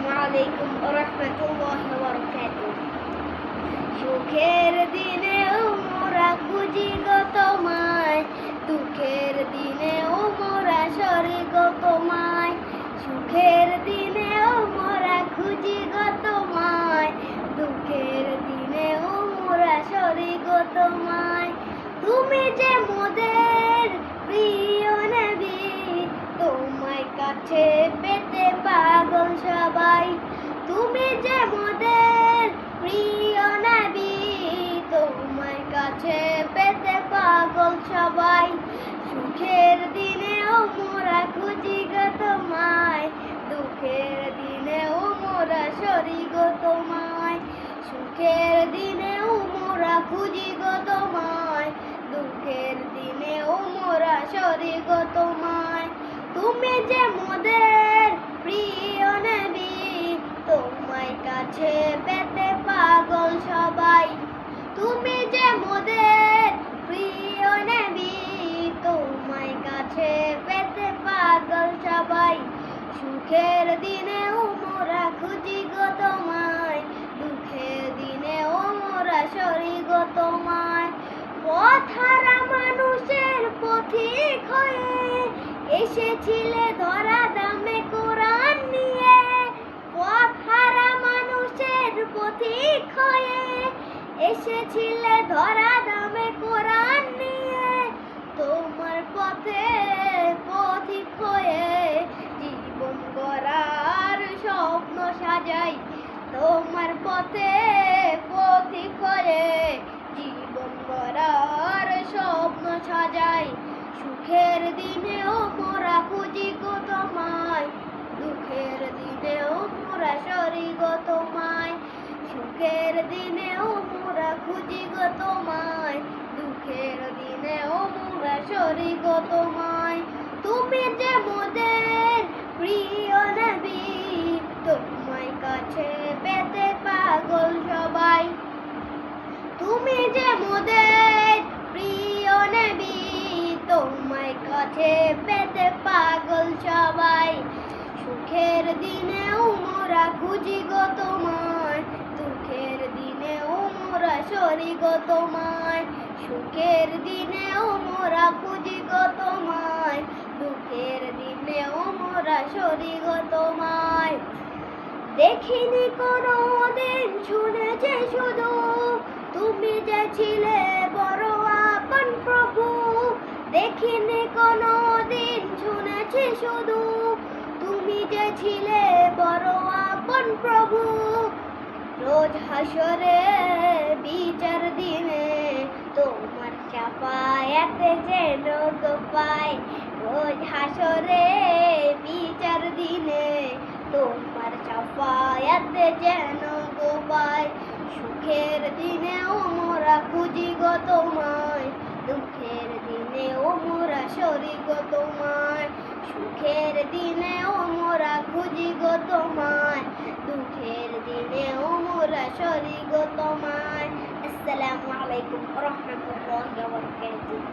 আসসালামু আলাইকুম ওয়া রাহমাতুল্লাহি ওয়া বারাকাতুহু। সুখের দিনেও মোরা খুঁজি গো তোমায়, দুঃখের দিনেও মোরা সরি গো তোমায়। সুখের দিনেও মোরা খুঁজি গো তোমায়, দুঃখের দিনেও মোরা সরি গো তোমায়। তুমি যে মোদের প্রিয় নবী, তোমায় কাছে পেতে পাগল সবাই। তুমি যে মোদের প্রিয় নবী, তোমায় কাছে পেতে পাগল সবাই। সুখের দিনেও মোরা খুঁজি গো তোমায়, দুঃখের দিনেও মোরা সরি গো তোমায়। সুখের দিনেও মোরা খুঁজি গো তোমায়, দুঃখের দিনেও মোরা সরি গো তোমায়। তুমি যে মোদের প্রিয় নবী, তোমায় কাছে পেতে পাগল সবাই। তুমি যে মোদের প্রিয় নবী, তোমায় কাছে পেতে পাগল সবাই। সুখের দিনেও মোরা খুঁজি গো তোমায়, দুঃখের দিনেও মোরা সরি গো তোমায়। পথহারা মানুষের পথিক হয়ে এসেছিলে ধরা দামে কোরআন নিয়ে। পথহারা মানুষের পথিক হয়ে এসেছিলে ধরা দামে কোরআন নিয়ে। তোমার পথে পথিক হয়ে জীবন গড়ার স্বপ্ন সাজাই। তোমার পথে পথিক হয়ে জীবন গড়ার স্বপ্ন সাজাই। সুখের দিনেও মোরা খুঁজি গো তোমায়, দুঃখের দিনেও মোরা সরি গো তোমায়। সুখের দিনেও মোরা খুঁজি গো তোমায়, দুঃখের দিনেও মোরা সরি গো তোমায়। তুমি যে মোদের প্রিয় নবী, তোমায় কাছে পেতে পাগল সবাই। তুমি যে মোদের প্রিয় নবী, তোমায় কাছে পেতে পাগল সবাই। সুখের দিনেও মোরা খুঁজি গো তোমায়, দুঃখের দিনেও মোরা সরি গো তোমায়। সুখের দিনেও মোরা খুঁজি গো তোমায়, দুঃখের দিনেও মোরা সরি গো তোমায়। দেখিনি কোনো দিন, শুনেছি শুধু তুমি যে ছিলে বড় আপন প্রভু। দেখিনি কোনো দিন, শুনেছি শুধু তুমি যে ছিলে বড় আপন প্রভু। রোজ হাসরে বিচার দিনে তোমার শাফায়াতে যেন গো পাই। রোজ হাসরে বিচার দিনে তোমার শাফায়াতে যেন গো পাই। সুখের দিনেও মোরা খুঁজি গো তোমায়, দুঃখের দিনেও মোরা সরি গো তোমায়। সুখের দিনেও মোরা খুঁজি গো তোমায়, দুঃখের দিনেও মোরা সরি গো তোমায়। আসসালামু আলাইকুম ওয়া রাহমাতুল্লাহি ওয়া বারাকাতুহু।